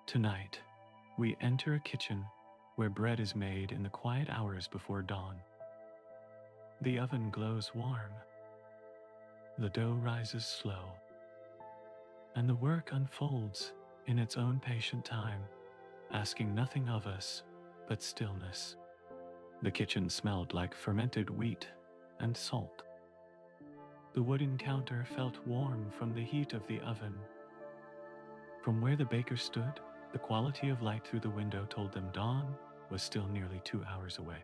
Tonight, we enter a kitchen where bread is made in the quiet hours before dawn. The oven glows warm, the dough rises slow, and the work unfolds in its own patient time, asking nothing of us but stillness. The kitchen smelled like fermented wheat and salt. The wooden counter felt warm from the heat of the oven. From where the baker stood, the quality of light through the window told them dawn was still nearly 2 hours away.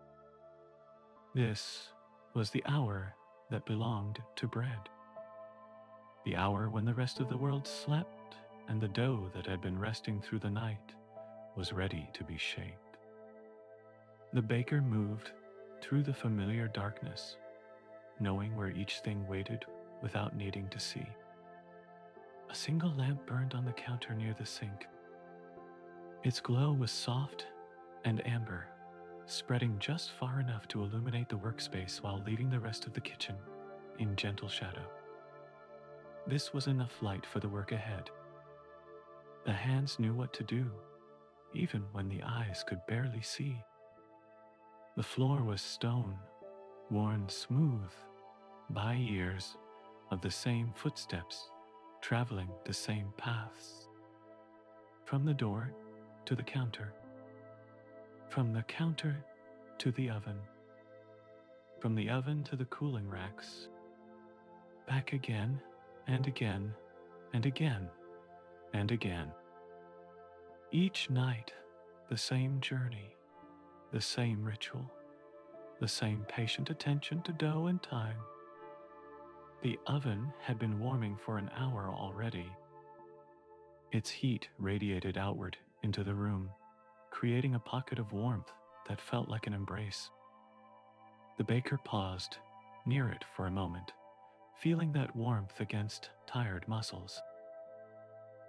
This was the hour that belonged to bread. The hour when the rest of the world slept and the dough that had been resting through the night was ready to be shaped. The baker moved through the familiar darkness, knowing where each thing waited without needing to see. A single lamp burned on the counter near the sink. Its glow was soft and amber, spreading just far enough to illuminate the workspace while leaving the rest of the kitchen in gentle shadow. This was enough light for the work ahead. The hands knew what to do, even when the eyes could barely see. The floor was stone, worn smooth by years of the same footsteps, traveling the same paths. From the door to the counter, from the counter to the oven, from the oven to the cooling racks, back again and again and again and again. Each night, the same journey, the same ritual, the same patient attention to dough and time. The oven had been warming for an hour already. Its heat radiated outward into the room, creating a pocket of warmth that felt like an embrace. The baker paused near it for a moment, feeling that warmth against tired muscles.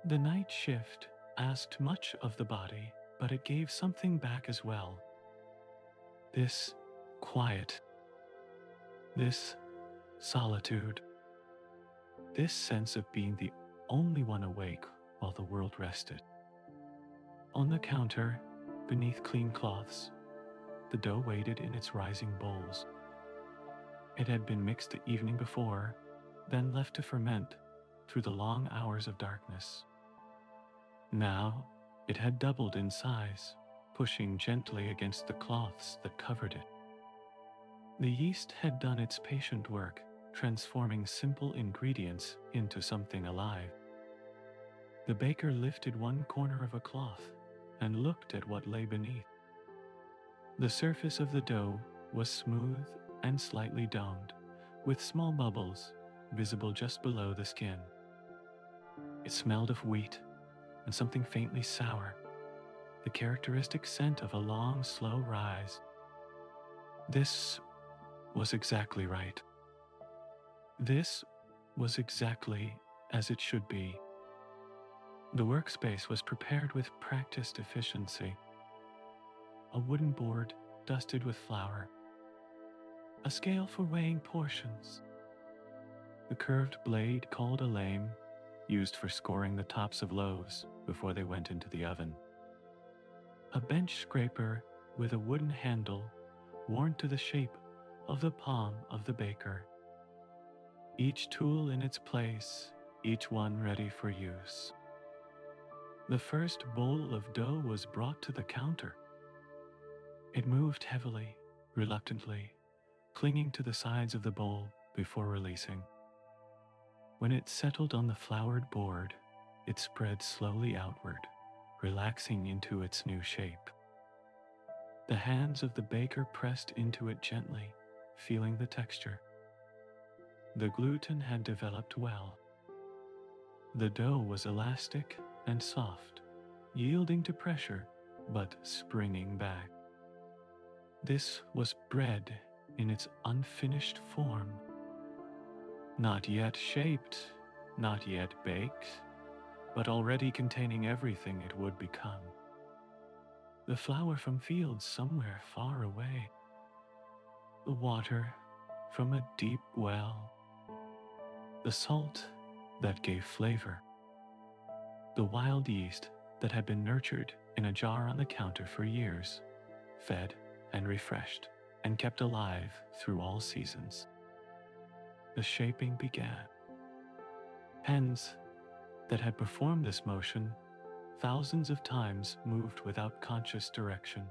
The night shift asked much of the body, but it gave something back as well. This quiet, this solitude, this sense of being the only one awake while the world rested. On the counter, beneath clean cloths, the dough waited in its rising bowls. It had been mixed the evening before, then left to ferment through the long hours of darkness. Now, it had doubled in size, pushing gently against the cloths that covered it. The yeast had done its patient work, transforming simple ingredients into something alive. The baker lifted one corner of a cloth and looked at what lay beneath. The surface of the dough was smooth and slightly domed, with small bubbles visible just below the skin. It smelled of wheat and something faintly sour, the characteristic scent of a long, slow rise. This was exactly right. This was exactly as it should be. The workspace was prepared with practiced efficiency. A wooden board dusted with flour, a scale for weighing portions, the curved blade called a lame, used for scoring the tops of loaves before they went into the oven, a bench scraper with a wooden handle worn to the shape of the palm of the baker. Each tool in its place, each one ready for use. The first bowl of dough was brought to the counter. It moved heavily, reluctantly, clinging to the sides of the bowl before releasing. When it settled on the floured board, it spread slowly outward, relaxing into its new shape. The hands of the baker pressed into it gently, feeling the texture. The gluten had developed well. The dough was elastic and soft, yielding to pressure, but springing back. This was bread in its unfinished form. Not yet shaped, not yet baked, but already containing everything it would become. The flour from fields somewhere far away. The water from a deep well. The salt that gave flavor. The wild yeast that had been nurtured in a jar on the counter for years, fed and refreshed, and kept alive through all seasons. The shaping began. Hands that had performed this motion thousands of times moved without conscious direction.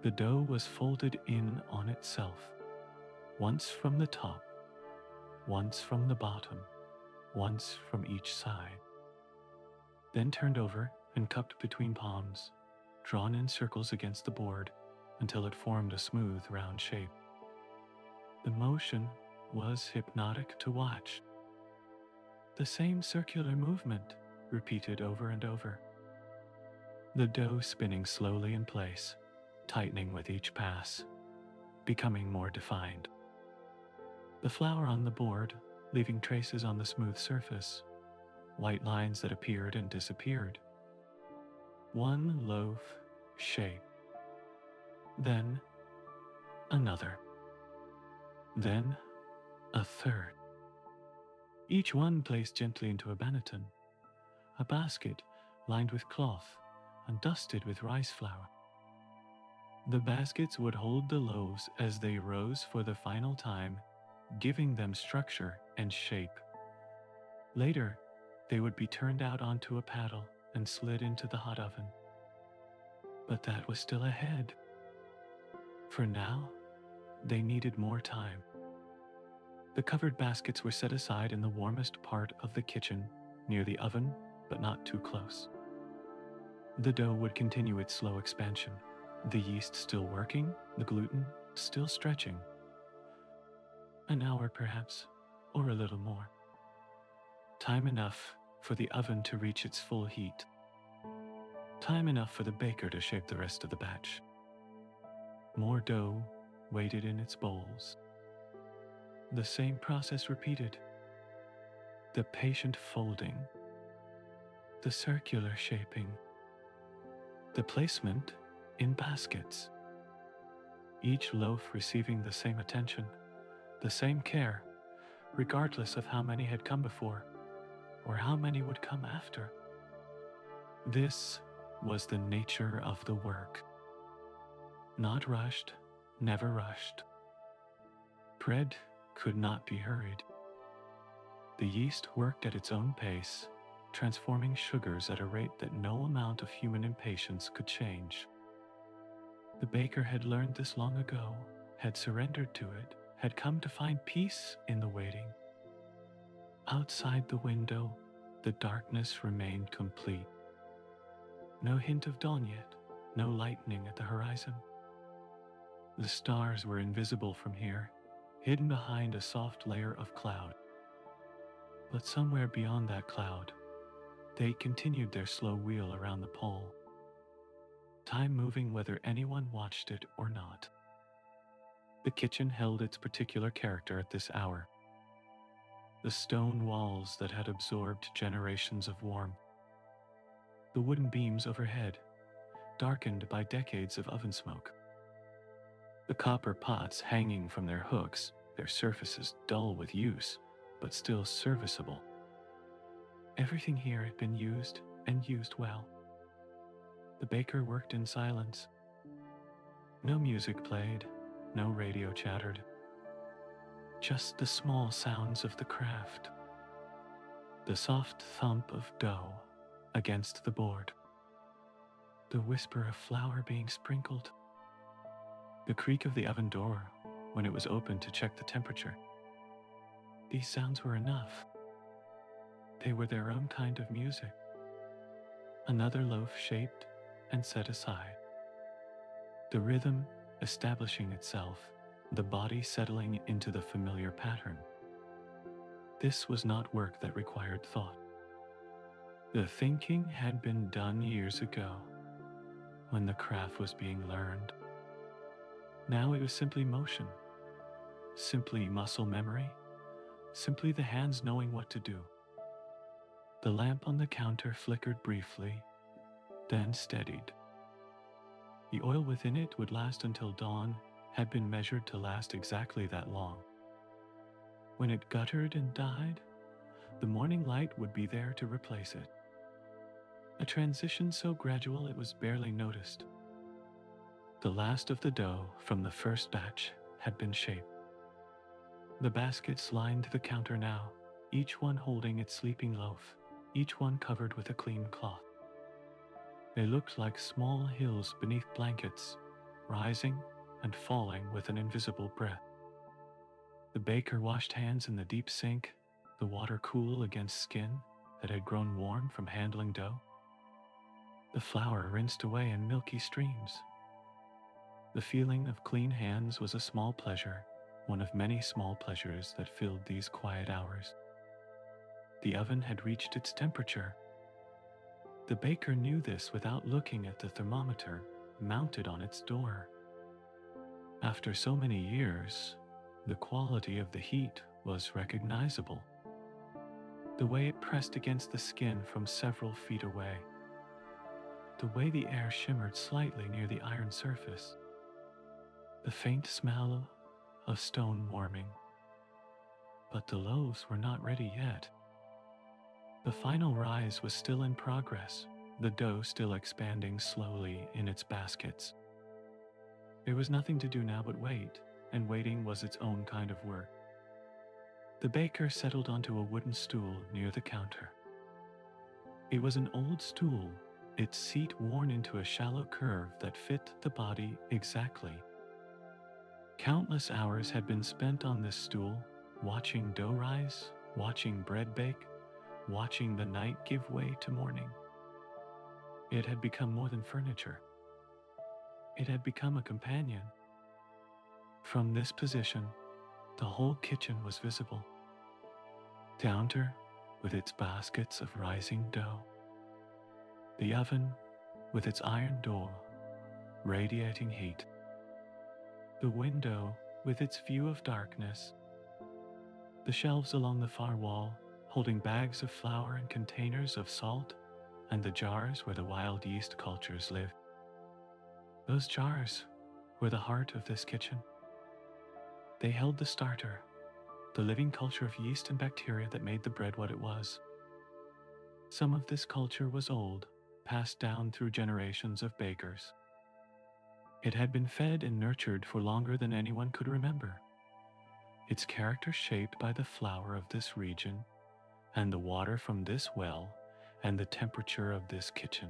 The dough was folded in on itself, once from the top, once from the bottom, once from each side, then turned over and cupped between palms, drawn in circles against the board until it formed a smooth, round shape. The motion was hypnotic to watch. The same circular movement repeated over and over. The dough spinning slowly in place, tightening with each pass, becoming more defined. The flour on the board, leaving traces on the smooth surface, white lines that appeared and disappeared. One loaf shape, then another, then a third. Each one placed gently into a banneton, a basket lined with cloth and dusted with rice flour. The baskets would hold the loaves as they rose for the final time, giving them structure and shape. Later, they would be turned out onto a paddle and slid into the hot oven. But that was still ahead. For now, they needed more time. The covered baskets were set aside in the warmest part of the kitchen, near the oven, but not too close. The dough would continue its slow expansion, the yeast still working, the gluten still stretching. An hour perhaps, or a little more. Time enough for the oven to reach its full heat. Time enough for the baker to shape the rest of the batch. More dough waited in its bowls. The same process repeated. The patient folding, the circular shaping, the placement in baskets. Each loaf receiving the same attention, the same care, regardless of how many had come before or how many would come after. This was the nature of the work. Not rushed, never rushed. Bread could not be hurried. The yeast worked at its own pace, transforming sugars at a rate that no amount of human impatience could change. The baker had learned this long ago, had surrendered to it, had come to find peace in the waiting. Outside the window, the darkness remained complete. No hint of dawn yet, no lightning at the horizon. The stars were invisible from here, hidden behind a soft layer of cloud. But somewhere beyond that cloud, they continued their slow wheel around the pole, time moving whether anyone watched it or not. The kitchen held its particular character at this hour. The stone walls that had absorbed generations of warmth. The wooden beams overhead, darkened by decades of oven smoke. The copper pots hanging from their hooks, their surfaces dull with use, but still serviceable. Everything here had been used and used well. The baker worked in silence. No music played, no radio chattered. Just the small sounds of the craft. The soft thump of dough against the board. The whisper of flour being sprinkled. The creak of the oven door when it was opened to check the temperature. These sounds were enough. They were their own kind of music. Another loaf shaped and set aside. The rhythm establishing itself, the body settling into the familiar pattern. This was not work that required thought. The thinking had been done years ago, when the craft was being learned. Now it was simply motion, simply muscle memory, simply the hands knowing what to do. The lamp on the counter flickered briefly, then steadied. The oil within it would last until dawn had been measured to last exactly that long. When it guttered and died, the morning light would be there to replace it. a transition so gradual it was barely noticed. The last of the dough from the first batch had been shaped. The baskets lined the counter now, each one holding its sleeping loaf, each one covered with a clean cloth. They looked like small hills beneath blankets, rising and falling with an invisible breath. The baker washed hands in the deep sink, the water cool against skin that had grown warm from handling dough. The flour rinsed away in milky streams. The feeling of clean hands was a small pleasure, one of many small pleasures that filled these quiet hours. The oven had reached its temperature. The baker knew this without looking at the thermometer mounted on its door. After so many years, the quality of the heat was recognizable. The way it pressed against the skin from several feet away. The way the air shimmered slightly near the iron surface. The faint smell of stone warming. But the loaves were not ready yet. The final rise was still in progress, the dough still expanding slowly in its baskets. There was nothing to do now but wait, and waiting was its own kind of work. The baker settled onto a wooden stool near the counter. It was an old stool, its seat worn into a shallow curve that fit the body exactly. Countless hours had been spent on this stool, watching dough rise, watching bread bake, watching the night give way to morning. It had become more than furniture. It had become a companion. From this position, the whole kitchen was visible. The counter with its baskets of rising dough. The oven with its iron door, radiating heat. The window with its view of darkness. The shelves along the far wall, holding bags of flour and containers of salt, and the jars where the wild yeast cultures live. Those jars were the heart of this kitchen. They held the starter, the living culture of yeast and bacteria that made the bread what it was. Some of this culture was old, passed down through generations of bakers. It had been fed and nurtured for longer than anyone could remember. Its character shaped by the flour of this region, and the water from this well, and the temperature of this kitchen.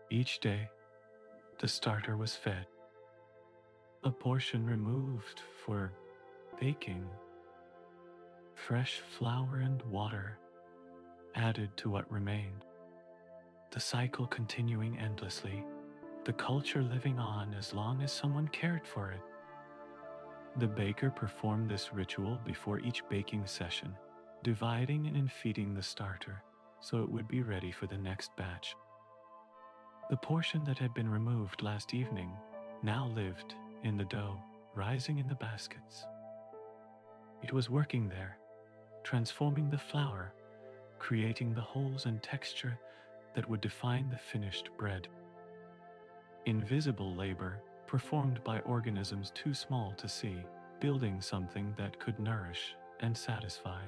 Each day, the starter was fed. A portion removed for baking. Fresh flour and water added to what remained. The cycle continuing endlessly, the culture living on as long as someone cared for it. The baker performed this ritual before each baking session, dividing and feeding the starter so it would be ready for the next batch. The portion that had been removed last evening now lived in the dough, rising in the baskets. It was working there, transforming the flour, creating the holes and texture that would define the finished bread. Invisible labor performed by organisms too small to see, building something that could nourish and satisfy.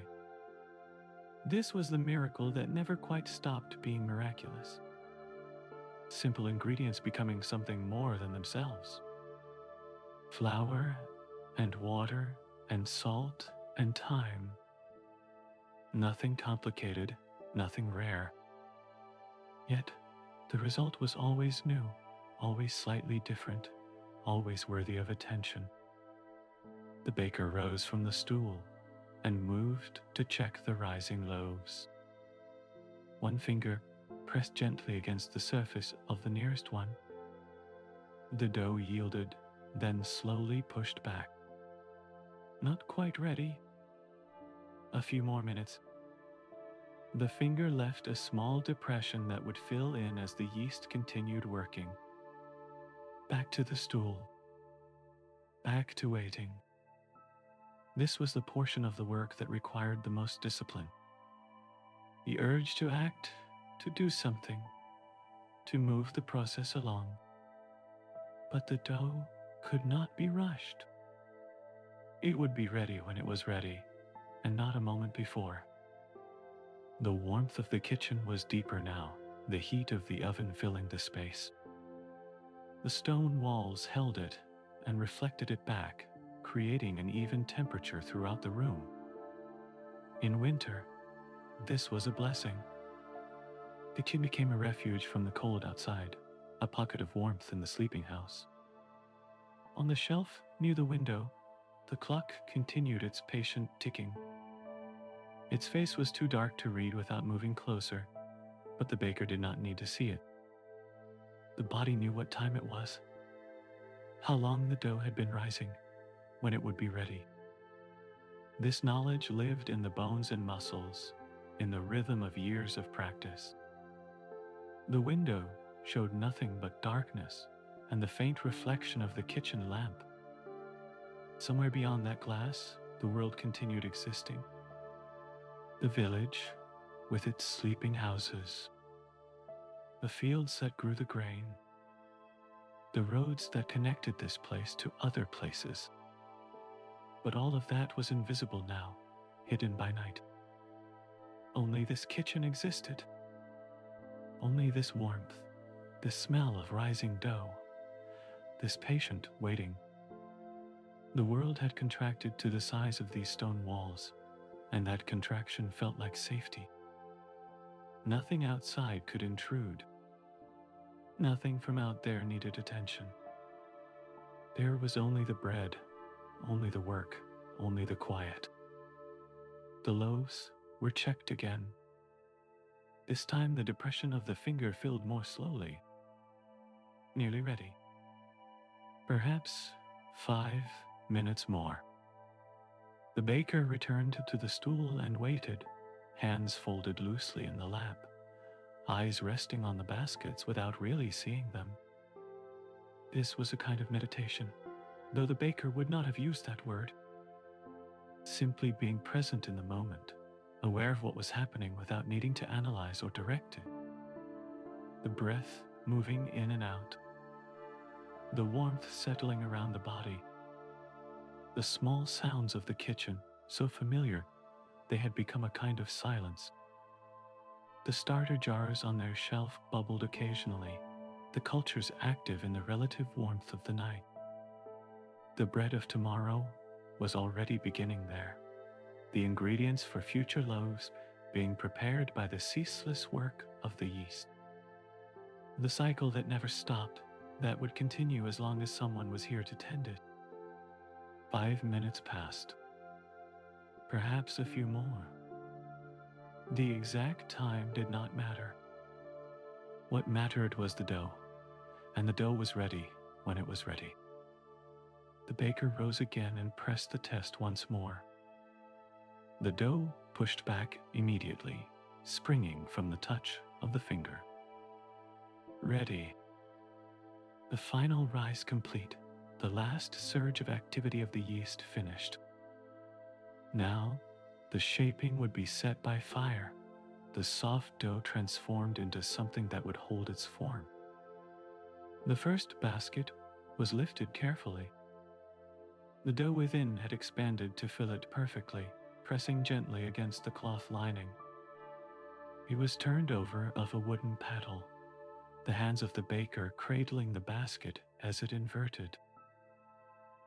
This was the miracle that never quite stopped being miraculous. Simple ingredients becoming something more than themselves. Flour and water and salt and time. Nothing complicated, nothing rare. Yet, the result was always new, always slightly different, always worthy of attention. The baker rose from the stool and moved to check the rising loaves. One finger pressed gently against the surface of the nearest one. The dough yielded, then slowly pushed back. Not quite ready. A few more minutes. The finger left a small depression that would fill in as the yeast continued working. Back to the stool. Back to waiting. This was the portion of the work that required the most discipline. The urge to act, to do something, to move the process along. But the dough could not be rushed. It would be ready when it was ready, and not a moment before. The warmth of the kitchen was deeper now, the heat of the oven filling the space. The stone walls held it and reflected it back, creating an even temperature throughout the room. In winter, this was a blessing. The kitchen became a refuge from the cold outside, a pocket of warmth in the sleeping house. On the shelf near the window, the clock continued its patient ticking. Its face was too dark to read without moving closer, but the baker did not need to see it. The body knew what time it was, how long the dough had been rising, when it would be ready. This knowledge lived in the bones and muscles, in the rhythm of years of practice. The window showed nothing but darkness and the faint reflection of the kitchen lamp. Somewhere beyond that glass, the world continued existing. The village, with its sleeping houses, the fields that grew the grain, the roads that connected this place to other places. But all of that was invisible now, hidden by night. Only this kitchen existed. Only this warmth, this smell of rising dough, this patient waiting. The world had contracted to the size of these stone walls, and that contraction felt like safety. Nothing outside could intrude. Nothing from out there needed attention. There was only the bread, only the work, only the quiet. The loaves were checked again. This time the depression of the finger filled more slowly. Nearly ready. Perhaps 5 minutes more. The baker returned to the stool and waited, hands folded loosely in the lap, eyes resting on the baskets without really seeing them. This was a kind of meditation, though the baker would not have used that word. Simply being present in the moment, aware of what was happening without needing to analyze or direct it. The breath moving in and out, the warmth settling around the body, the small sounds of the kitchen, so familiar they had become a kind of silence. The starter jars on their shelf bubbled occasionally, the cultures active in the relative warmth of the night. The bread of tomorrow was already beginning there, the ingredients for future loaves being prepared by the ceaseless work of the yeast. The cycle that never stopped, that would continue as long as someone was here to tend it. 5 minutes passed. Perhaps a few more. The exact time did not matter. What mattered was the dough, and the dough was ready when it was ready. The baker rose again and pressed the test once more. The dough pushed back immediately, springing from the touch of the finger. Ready. The final rise complete, the last surge of activity of the yeast finished. Now, the shaping would be set by fire, the soft dough transformed into something that would hold its form. The first basket was lifted carefully. The dough within had expanded to fill it perfectly, pressing gently against the cloth lining. It was turned over of a wooden paddle, the hands of the baker cradling the basket as it inverted.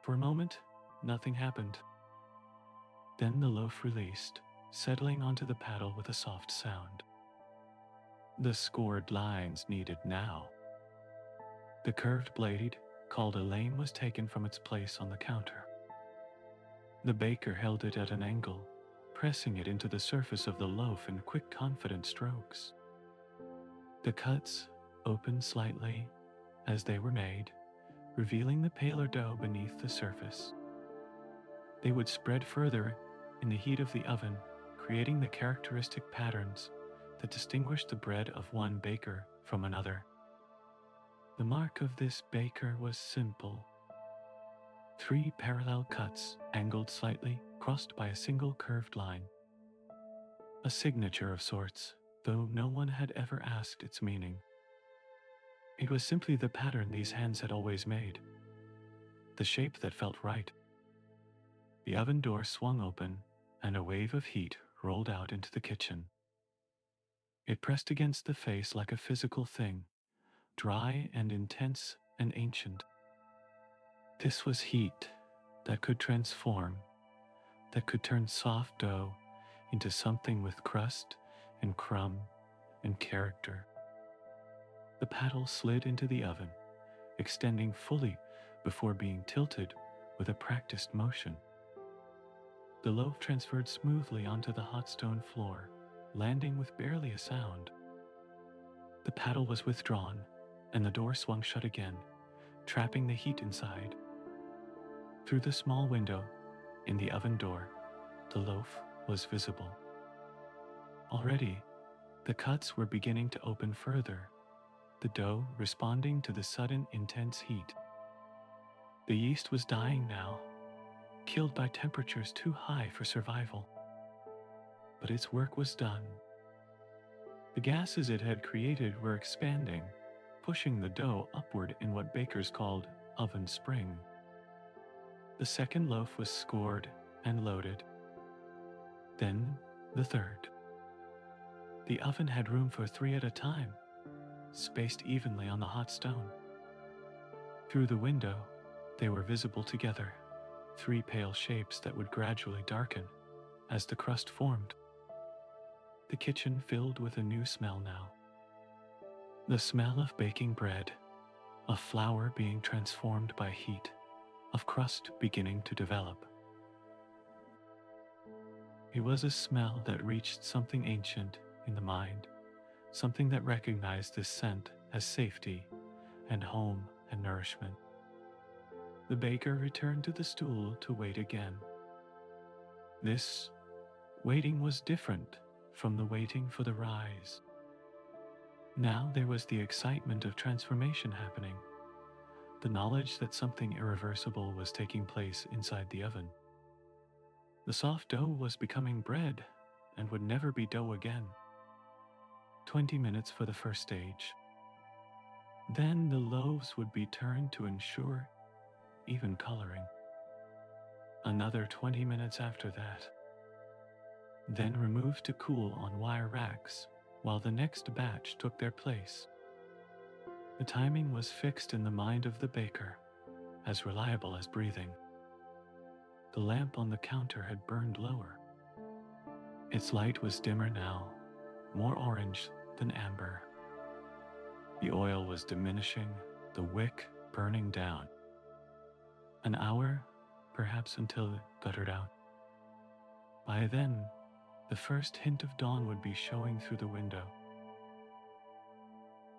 For a moment, nothing happened. Then the loaf released, settling onto the paddle with a soft sound. The scored lines needed now. The curved blade, called a lame, was taken from its place on the counter. The baker held it at an angle, pressing it into the surface of the loaf in quick, confident strokes. The cuts opened slightly as they were made, revealing the paler dough beneath the surface. They would spread further in the heat of the oven, creating the characteristic patterns that distinguish the bread of one baker from another. The mark of this baker was simple. 3 parallel cuts, angled slightly, crossed by a single curved line. A signature of sorts, though no one had ever asked its meaning. It was simply the pattern these hands had always made, the shape that felt right. The oven door swung open, and a wave of heat rolled out into the kitchen. It pressed against the face like a physical thing, dry and intense and ancient. This was heat that could transform, that could turn soft dough into something with crust and crumb and character. The paddle slid into the oven, extending fully before being tilted with a practiced motion. The loaf transferred smoothly onto the hot stone floor, landing with barely a sound. The paddle was withdrawn, and the door swung shut again, trapping the heat inside. Through the small window in the oven door, the loaf was visible. Already, the cuts were beginning to open further, the dough responding to the sudden intense heat. The yeast was dying now, killed by temperatures too high for survival. But its work was done. The gases it had created were expanding, pushing the dough upward in what bakers called oven spring. The second loaf was scored and loaded. Then the third. The oven had room for 3 at a time, spaced evenly on the hot stone. Through the window, they were visible together, 3 pale shapes that would gradually darken as the crust formed. The kitchen filled with a new smell now. The smell of baking bread, of flour being transformed by heat, of crust beginning to develop. It was a smell that reached something ancient in the mind, something that recognized this scent as safety and home and nourishment. The baker returned to the stool to wait again. This waiting was different from the waiting for the rise. Now there was the excitement of transformation happening, the knowledge that something irreversible was taking place inside the oven. The soft dough was becoming bread and would never be dough again. 20 minutes for the first stage. Then the loaves would be turned to ensure even coloring. Another 20 minutes after that. Then removed to cool on wire racks while the next batch took their place. The timing was fixed in the mind of the baker, as reliable as breathing. The lamp on the counter had burned lower. Its light was dimmer now, more orange than amber. The oil was diminishing, the wick burning down. An hour, perhaps, until it guttered out. By then, the first hint of dawn would be showing through the window.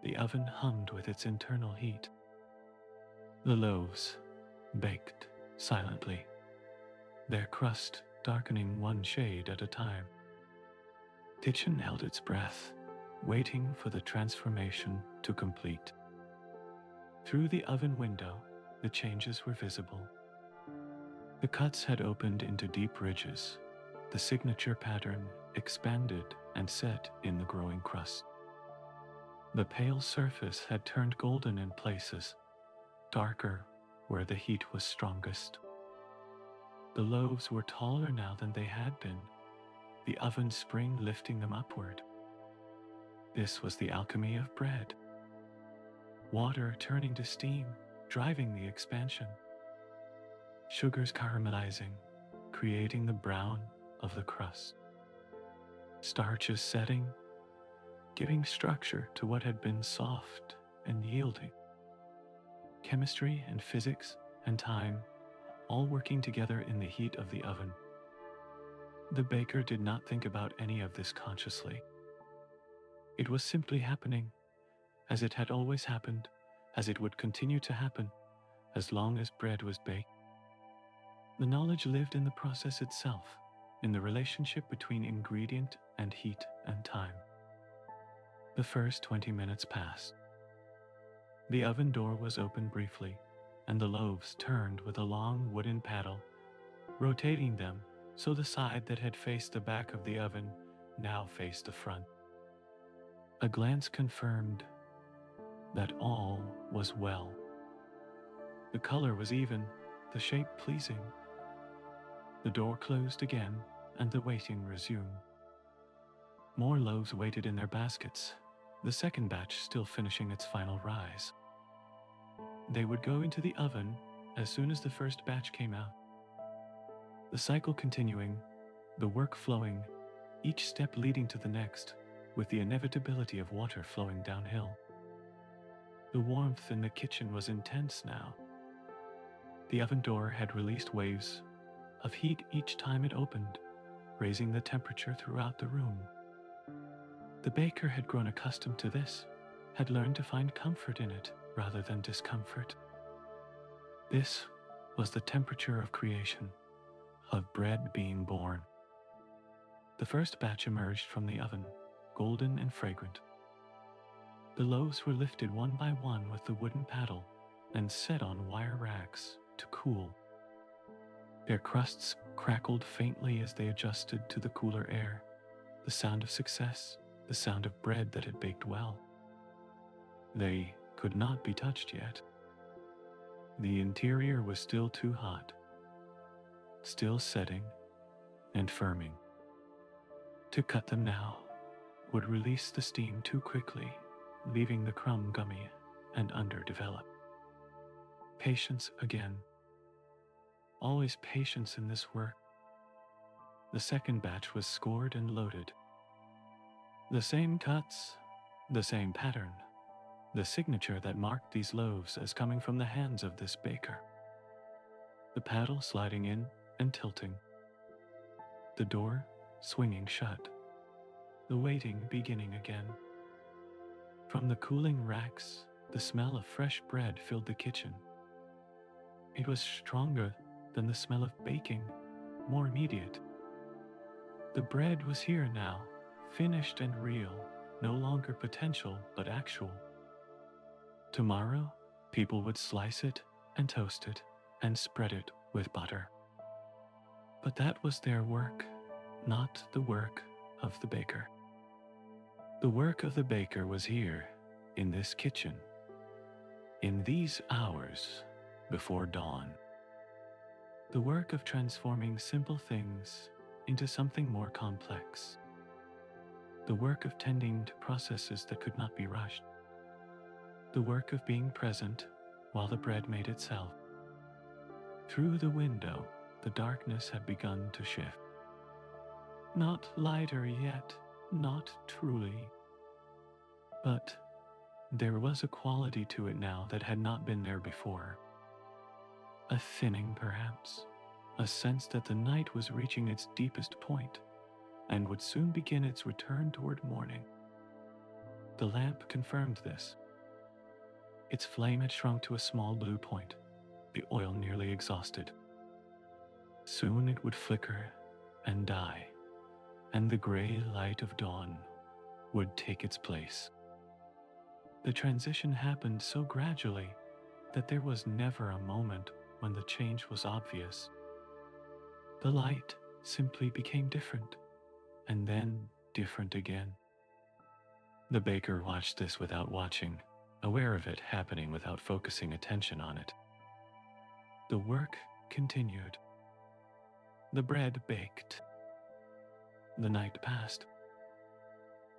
The oven hummed with its internal heat. The loaves baked silently, their crust darkening one shade at a time. The kitchen held its breath, waiting for the transformation to complete. Through the oven window, the changes were visible. The cuts had opened into deep ridges. The signature pattern expanded and set in the growing crust. The pale surface had turned golden in places, darker where the heat was strongest. The loaves were taller now than they had been, the oven spring lifting them upward. This was the alchemy of bread. Water turning to steam, driving the expansion. Sugars caramelizing, creating the brown of the crust. Starches setting, giving structure to what had been soft and yielding. Chemistry and physics and time all working together in the heat of the oven. The baker did not think about any of this consciously. It was simply happening, as it had always happened, as it would continue to happen, as long as bread was baked. The knowledge lived in the process itself, in the relationship between ingredient and heat and time. The first 20 minutes passed. The oven door was opened briefly, and the loaves turned with a long wooden paddle, rotating them so the side that had faced the back of the oven now faced the front. A glance confirmed that all was well. The color was even, the shape pleasing. The door closed again, and the waiting resumed. More loaves waited in their baskets, the second batch still finishing its final rise. They would go into the oven as soon as the first batch came out. The cycle continuing, the work flowing, each step leading to the next, with the inevitability of water flowing downhill. The warmth in the kitchen was intense now. The oven door had released waves of heat each time it opened, raising the temperature throughout the room. The baker had grown accustomed to this, had learned to find comfort in it rather than discomfort. This was the temperature of creation, of bread being born. The first batch emerged from the oven, golden and fragrant. The loaves were lifted one by one with the wooden paddle and set on wire racks to cool. Their crusts crackled faintly as they adjusted to the cooler air, the sound of success, the sound of bread that had baked well. They could not be touched yet. The interior was still too hot, still setting and firming. To cut them now would release the steam too quickly, leaving the crumb gummy and underdeveloped. Patience again. Always patience in this work. The second batch was scored and loaded. The same cuts, the same pattern, the signature that marked these loaves as coming from the hands of this baker. The paddle sliding in and tilting. The door swinging shut. The waiting beginning again. From the cooling racks, the smell of fresh bread filled the kitchen. It was stronger than the smell of baking, more immediate. The bread was here now, finished and real, no longer potential but actual. Tomorrow, people would slice it and toast it and spread it with butter. But that was their work, not the work of the baker. The work of the baker was here, in this kitchen, in these hours before dawn. The work of transforming simple things into something more complex. The work of tending to processes that could not be rushed. The work of being present while the bread made itself. Through the window, the darkness had begun to shift. Not lighter yet, not truly. But there was a quality to it now that had not been there before. A thinning, perhaps, a sense that the night was reaching its deepest point and would soon begin its return toward morning. The lamp confirmed this. Its flame had shrunk to a small blue point, the oil nearly exhausted. Soon it would flicker and die, and the gray light of dawn would take its place. The transition happened so gradually that there was never a moment when the change was obvious. The light simply became different, and then different again. The baker watched this without watching, aware of it happening without focusing attention on it. The work continued. The bread baked. The night passed.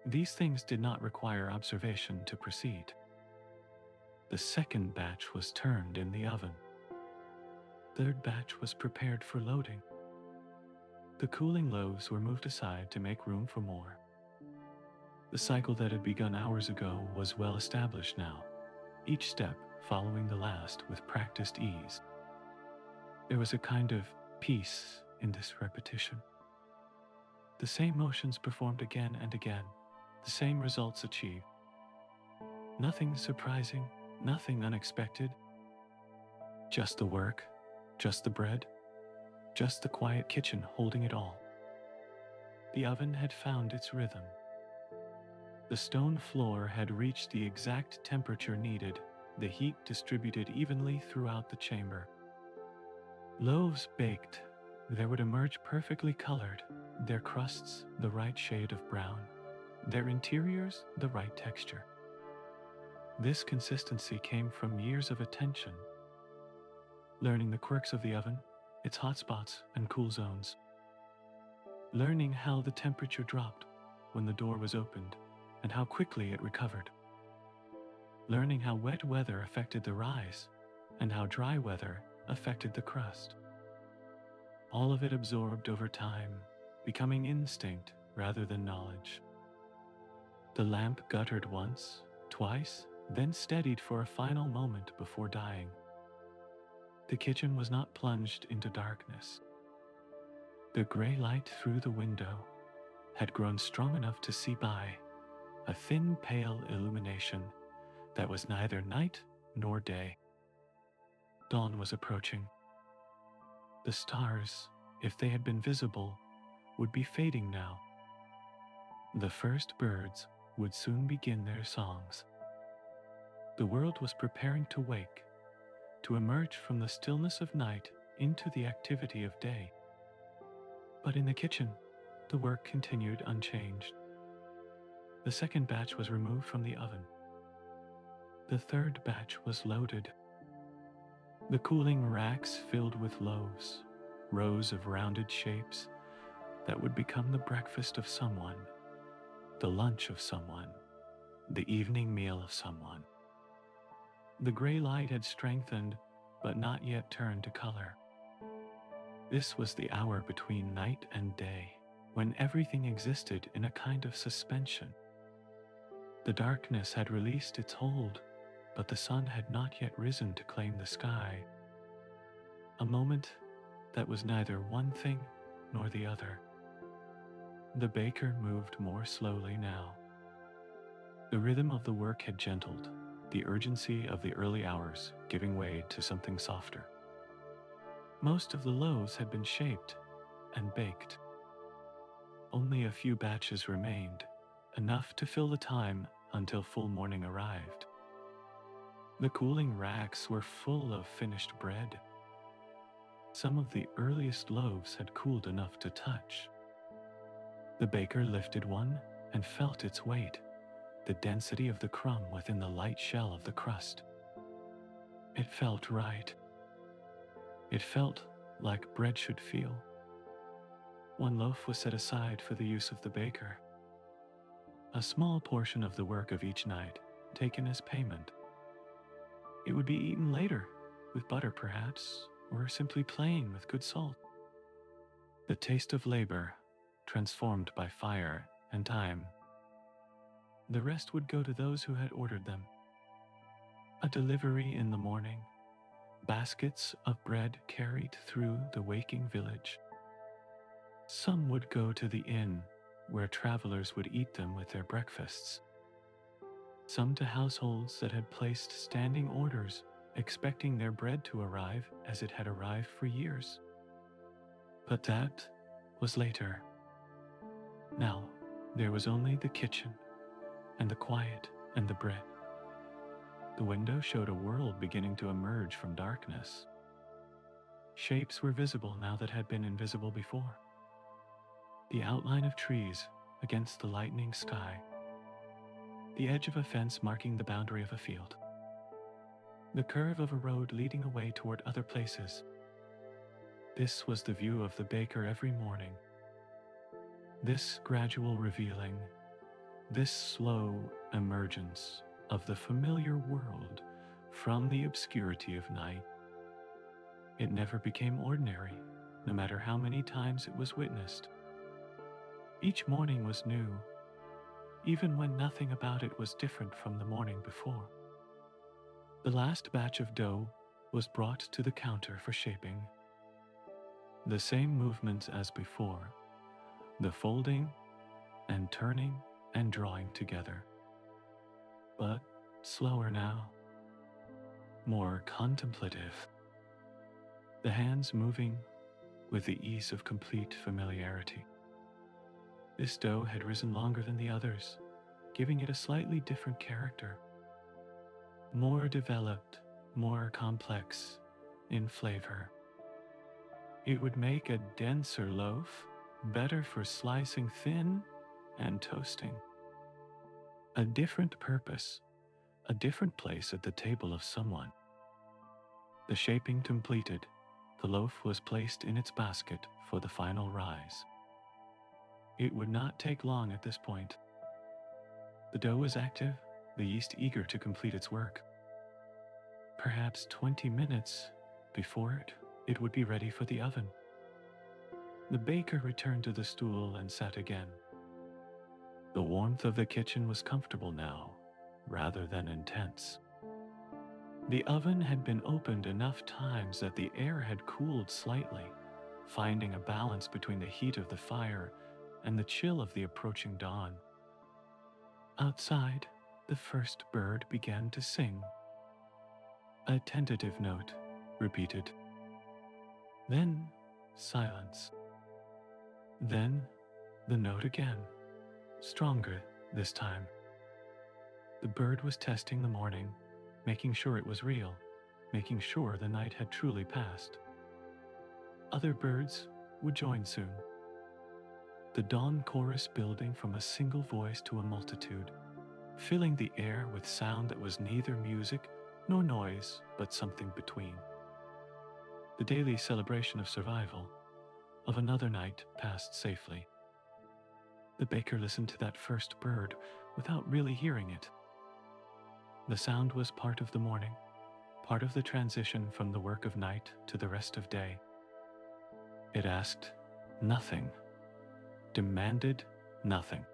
These things did not require observation to proceed. The second batch was turned in the oven. Third batch was prepared for loading. The cooling loaves were moved aside to make room for more. The cycle that had begun hours ago was well established now, each step following the last with practiced ease. There was a kind of peace in this repetition. The same motions performed again and again, the same results achieved. Nothing surprising, nothing unexpected. Just the work, just the bread, just the quiet kitchen holding it all. The oven had found its rhythm. The stone floor had reached the exact temperature needed, the heat distributed evenly throughout the chamber. Loaves baked, there would emerge perfectly colored, their crusts the right shade of brown, their interiors the right texture. This consistency came from years of attention, learning the quirks of the oven, its hot spots and cool zones, learning how the temperature dropped, when the door was opened and how quickly it recovered. Learning how wet weather affected the rise and how dry weather affected the crust. All of it absorbed over time, becoming instinct rather than knowledge. The lamp guttered once, twice, then steadied for a final moment before dying. The kitchen was not plunged into darkness. The gray light through the window had grown strong enough to see by, a thin, pale illumination that was neither night nor day. Dawn was approaching. The stars, if they had been visible, would be fading now. The first birds would soon begin their songs. The world was preparing to wake, to emerge from the stillness of night into the activity of day. But in the kitchen, the work continued unchanged. The second batch was removed from the oven. The third batch was loaded. The cooling racks filled with loaves, rows of rounded shapes that would become the breakfast of someone, the lunch of someone, the evening meal of someone. The gray light had strengthened, but not yet turned to color. This was the hour between night and day, when everything existed in a kind of suspension. The darkness had released its hold, but the sun had not yet risen to claim the sky. A moment that was neither one thing nor the other. The baker moved more slowly now. The rhythm of the work had gentled, the urgency of the early hours giving way to something softer. Most of the loaves had been shaped and baked. Only a few batches remained, enough to fill the time until full morning arrived. The cooling racks were full of finished bread. Some of the earliest loaves had cooled enough to touch. The baker lifted one and felt its weight, the density of the crumb within the light shell of the crust. It felt right. It felt like bread should feel. One loaf was set aside for the use of the baker. A small portion of the work of each night, taken as payment. It would be eaten later, with butter perhaps, or simply plain with good salt. The taste of labor, transformed by fire and time. The rest would go to those who had ordered them. A delivery in the morning, baskets of bread carried through the waking village. Some would go to the inn, where travelers would eat them with their breakfasts. Some to households that had placed standing orders, expecting their bread to arrive as it had arrived for years. But that was later. Now, there was only the kitchen, and the quiet and the bread. The window showed a world beginning to emerge from darkness. Shapes were visible now that had been invisible before. The outline of trees against the lightening sky. The edge of a fence marking the boundary of a field. The curve of a road leading away toward other places. This was the view of the baker every morning. This gradual revealing, this slow emergence of the familiar world from the obscurity of night. It never became ordinary, no matter how many times it was witnessed. Each morning was new, even when nothing about it was different from the morning before. The last batch of dough was brought to the counter for shaping. The same movements as before, the folding and turning and drawing together. But slower now, more contemplative. The hands moving with the ease of complete familiarity. This dough had risen longer than the others, giving it a slightly different character. More developed, more complex in flavor. It would make a denser loaf, better for slicing thin and toasting. A different purpose, a different place at the table of someone. The shaping completed, the loaf was placed in its basket for the final rise. It would not take long at this point. The dough was active, the yeast eager to complete its work. Perhaps 20 minutes before it would be ready for the oven. The baker returned to the stool and sat again. The warmth of the kitchen was comfortable now, rather than intense. The oven had been opened enough times that the air had cooled slightly, finding a balance between the heat of the fire and the chill of the approaching dawn. Outside, the first bird began to sing. A tentative note, repeated. Then, silence. Then, the note again, stronger this time. The bird was testing the morning, making sure it was real, making sure the night had truly passed. Other birds would join soon. The dawn chorus building from a single voice to a multitude, filling the air with sound that was neither music nor noise, but something between. The daily celebration of survival, of another night passed safely. The baker listened to that first bird without really hearing it. The sound was part of the morning, part of the transition from the work of night to the rest of day. It asked nothing, demanded nothing.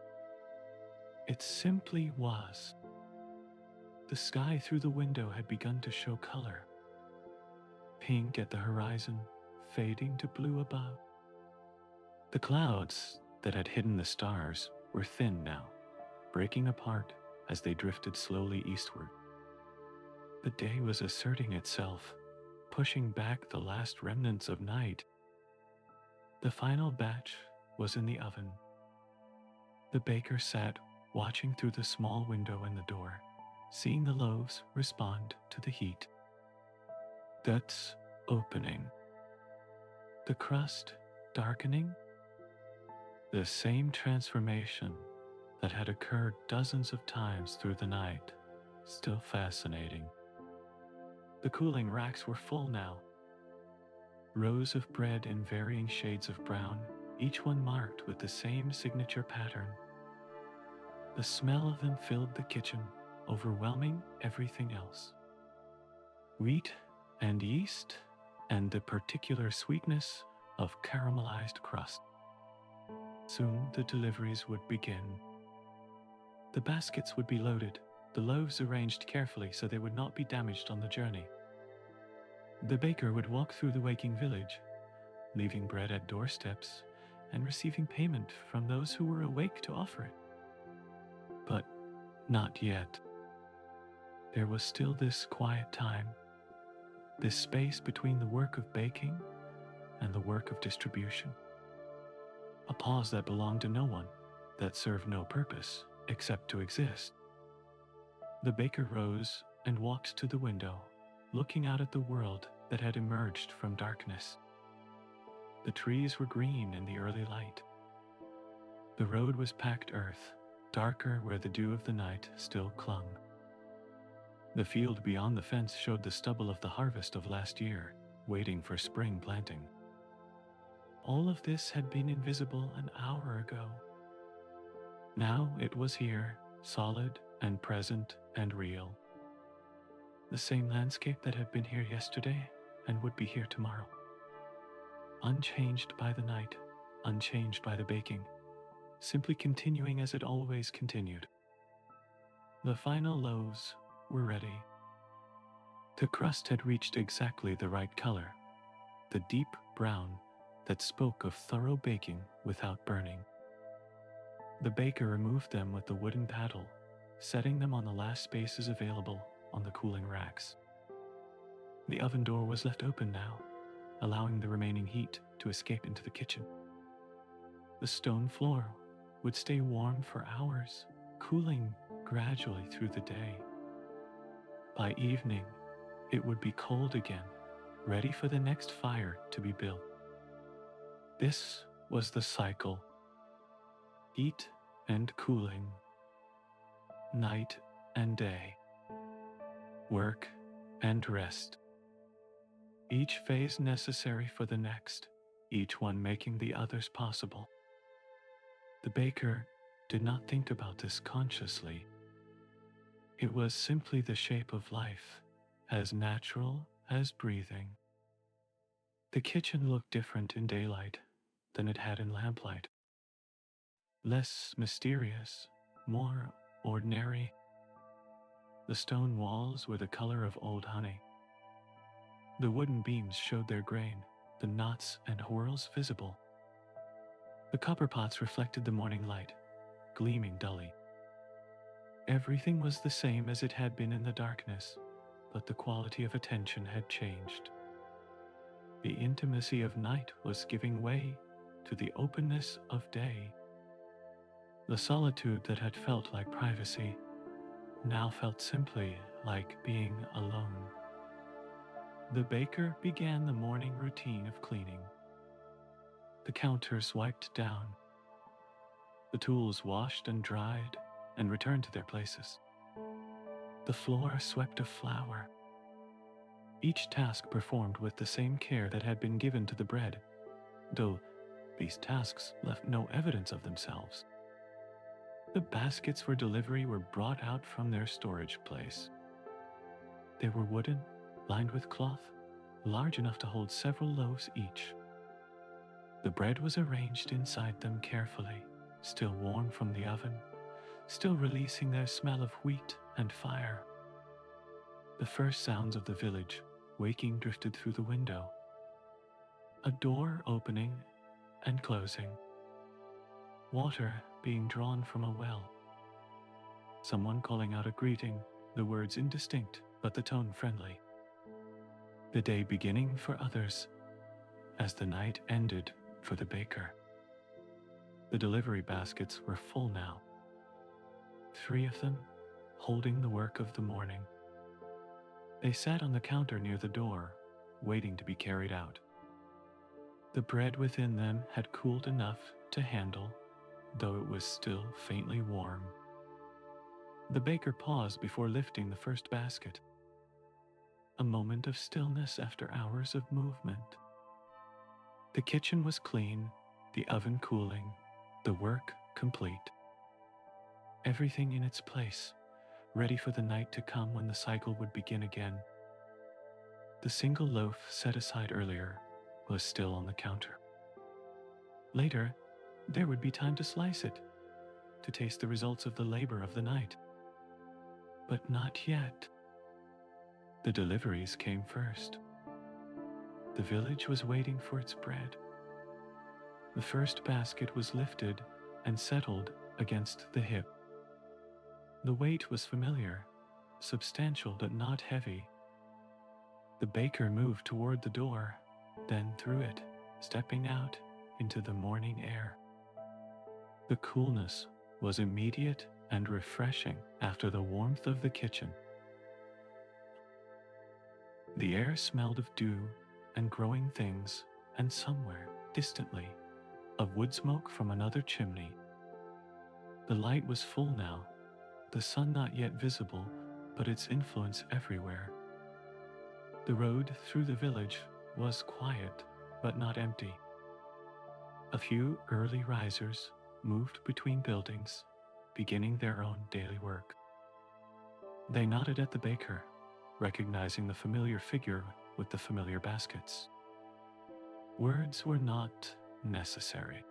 It simply was. The sky through the window had begun to show color. Pink at the horizon, fading to blue above. The clouds that had hidden the stars were thin now, breaking apart as they drifted slowly eastward. The day was asserting itself, pushing back the last remnants of night. The final batch was in the oven. The baker sat watching through the small window in the door, seeing the loaves respond to the heat. That's opening. The crust darkening. The same transformation that had occurred dozens of times through the night, still fascinating. The cooling racks were full now. Rows of bread in varying shades of brown, each one marked with the same signature pattern. The smell of them filled the kitchen, overwhelming everything else. Wheat and yeast and the particular sweetness of caramelized crust. Soon the deliveries would begin. The baskets would be loaded, the loaves arranged carefully so they would not be damaged on the journey. The baker would walk through the waking village, leaving bread at doorsteps and receiving payment from those who were awake to offer it. But not yet. There was still this quiet time, this space between the work of baking and the work of distribution. A pause that belonged to no one, that served no purpose except to exist. The baker rose and walked to the window, looking out at the world that had emerged from darkness. The trees were green in the early light. The road was packed earth, darker where the dew of the night still clung. The field beyond the fence showed the stubble of the harvest of last year, waiting for spring planting. All of this had been invisible an hour ago. Now it was here, solid and present and real. The same landscape that had been here yesterday and would be here tomorrow. Unchanged by the night, unchanged by the baking, simply continuing as it always continued. The final loaves were ready. The crust had reached exactly the right color, the deep brown that spoke of thorough baking without burning. The baker removed them with the wooden paddle, setting them on the last spaces available on the cooling racks. The oven door was left open now, allowing the remaining heat to escape into the kitchen. The stone floor would stay warm for hours, cooling gradually through the day. By evening, it would be cold again, ready for the next fire to be built. This was the cycle. Heat and cooling, night and day, work and rest. Each phase necessary for the next, each one making the others possible. The baker did not think about this consciously. It was simply the shape of life, as natural as breathing. The kitchen looked different in daylight than it had in lamplight. Less mysterious, more ordinary. The stone walls were the color of old honey. The wooden beams showed their grain, the knots and whorls visible. The copper pots reflected the morning light, gleaming dully. Everything was the same as it had been in the darkness, but the quality of attention had changed. The intimacy of night was giving way to the openness of day. The solitude that had felt like privacy now felt simply like being alone. The baker began the morning routine of cleaning. The counters wiped down, the tools washed and dried and returned to their places. The floor swept of flour. Each task performed with the same care that had been given to the bread, though these tasks left no evidence of themselves. The baskets for delivery were brought out from their storage place. They were wooden, lined with cloth, large enough to hold several loaves each. The bread was arranged inside them carefully, still warm from the oven, still releasing their smell of wheat and fire. The first sounds of the village waking drifted through the window. A door opening and closing. Water being drawn from a well. Someone calling out a greeting, the words indistinct but the tone friendly. The day beginning for others, as the night ended for the baker. The delivery baskets were full now. 3 of them holding the work of the morning. They sat on the counter near the door, waiting to be carried out. The bread within them had cooled enough to handle, though it was still faintly warm. The baker paused before lifting the first basket. A moment of stillness after hours of movement. The kitchen was clean, the oven cooling, the work complete. Everything in its place, ready for the night to come when the cycle would begin again. The single loaf set aside earlier was still on the counter. Later, there would be time to slice it, to taste the results of the labor of the night. But not yet. The deliveries came first. The village was waiting for its bread. The first basket was lifted and settled against the hip. The weight was familiar, substantial but not heavy. The baker moved toward the door, then through it, stepping out into the morning air. The coolness was immediate and refreshing after the warmth of the kitchen. The air smelled of dew and growing things, and somewhere, distantly, of wood smoke from another chimney. The light was full now, the sun not yet visible, but its influence everywhere. The road through the village was quiet, but not empty. A few early risers moved between buildings, beginning their own daily work. They nodded at the baker, recognizing the familiar figure with the familiar baskets. Words were not necessary.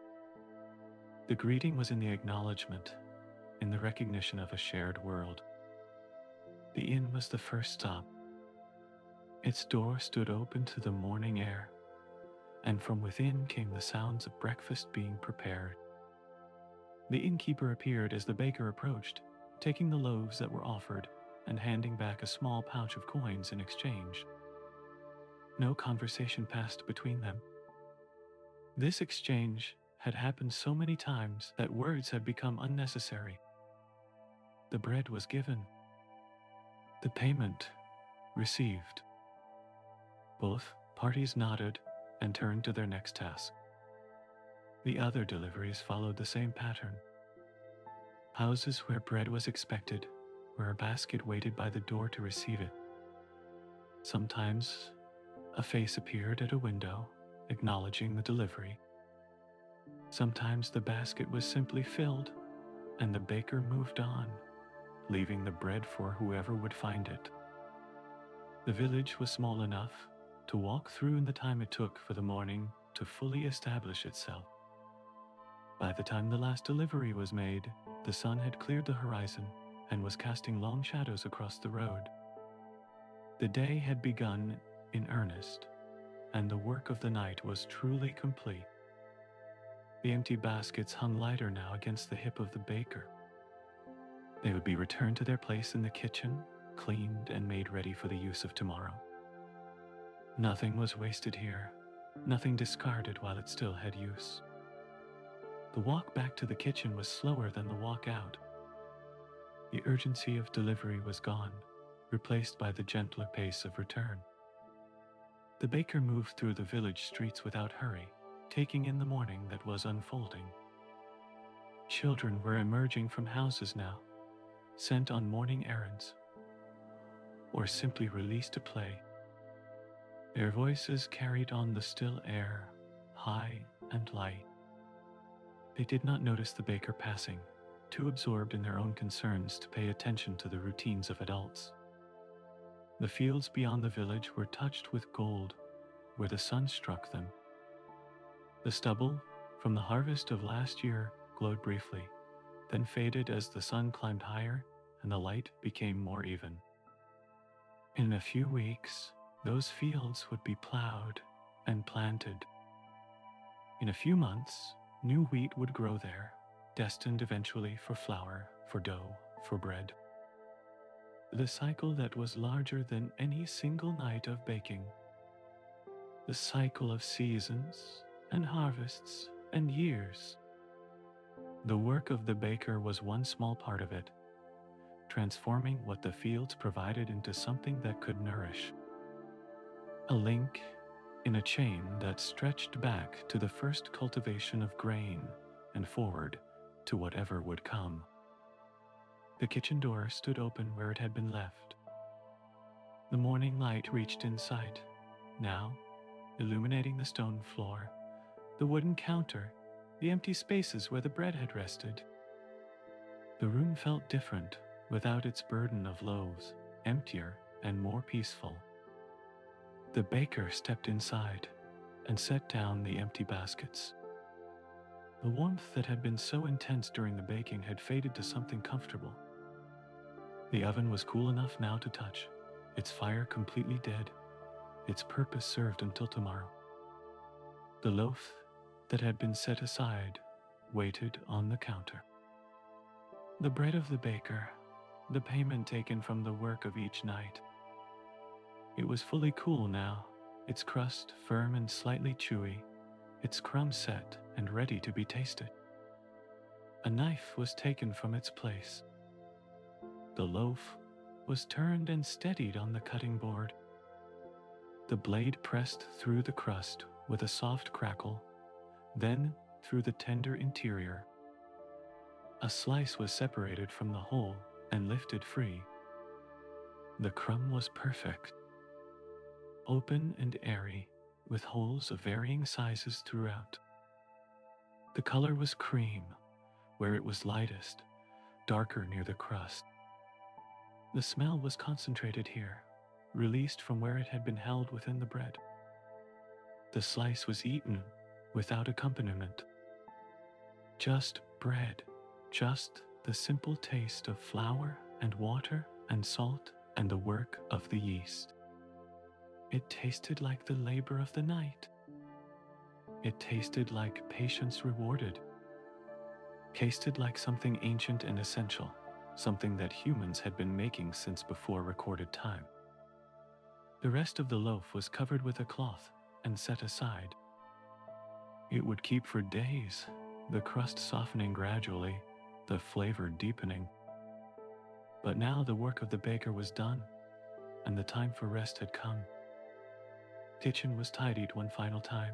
The greeting was in the acknowledgement, in the recognition of a shared world. The inn was the first stop. Its door stood open to the morning air, and from within came the sounds of breakfast being prepared. The innkeeper appeared as the baker approached, taking the loaves that were offered and handing back a small pouch of coins in exchange. No conversation passed between them. This exchange had happened so many times that words had become unnecessary. The bread was given. The payment received. Both parties nodded and turned to their next task. The other deliveries followed the same pattern. Houses where bread was expected, where a basket waited by the door to receive it. Sometimes a face appeared at a window, acknowledging the delivery. Sometimes the basket was simply filled, and the baker moved on, leaving the bread for whoever would find it. The village was small enough to walk through in the time it took for the morning to fully establish itself. By the time the last delivery was made, the sun had cleared the horizon and was casting long shadows across the road. The day had begun in earnest, and the work of the night was truly complete. The empty baskets hung lighter now against the hip of the baker. They would be returned to their place in the kitchen, cleaned and made ready for the use of tomorrow. Nothing was wasted here, nothing discarded while it still had use. The walk back to the kitchen was slower than the walk out. The urgency of delivery was gone, replaced by the gentler pace of return. The baker moved through the village streets without hurry, taking in the morning that was unfolding. Children were emerging from houses now, sent on morning errands, or simply released to play. Their voices carried on the still air, high and light. They did not notice the baker passing, too absorbed in their own concerns to pay attention to the routines of adults. The fields beyond the village were touched with gold where the sun struck them. The stubble from the harvest of last year glowed briefly, then faded as the sun climbed higher and the light became more even. In a few weeks, those fields would be plowed and planted. In a few months, new wheat would grow there, destined eventually for flour, for dough, for bread. The cycle that was larger than any single night of baking. The cycle of seasons and harvests and years. The work of the baker was one small part of it, transforming what the fields provided into something that could nourish. A link in a chain that stretched back to the first cultivation of grain and forward to whatever would come. The kitchen door stood open where it had been left. The morning light reached in sight, now illuminating the stone floor, the wooden counter, the empty spaces where the bread had rested. The room felt different without its burden of loaves, emptier and more peaceful. The baker stepped inside and set down the empty baskets. The warmth that had been so intense during the baking had faded to something comfortable. The oven was cool enough now to touch, its fire completely dead, its purpose served until tomorrow. The loaf that had been set aside waited on the counter. The bread of the baker, the payment taken from the work of each night. It was fully cool now, its crust firm and slightly chewy, its crumbs set and ready to be tasted. A knife was taken from its place. The loaf was turned and steadied on the cutting board. The blade pressed through the crust with a soft crackle, then through the tender interior. A slice was separated from the whole and lifted free. The crumb was perfect, open and airy, with holes of varying sizes throughout. The color was cream, where it was lightest, darker near the crust. The smell was concentrated here, released from where it had been held within the bread. The slice was eaten without accompaniment. Just bread, just the simple taste of flour and water and salt and the work of the yeast. It tasted like the labor of the night. It tasted like patience rewarded. Tasted like something ancient and essential, something that humans had been making since before recorded time. The rest of the loaf was covered with a cloth and set aside. It would keep for days, the crust softening gradually, the flavor deepening. But now the work of the baker was done, and the time for rest had come. Kitchen was tidied one final time.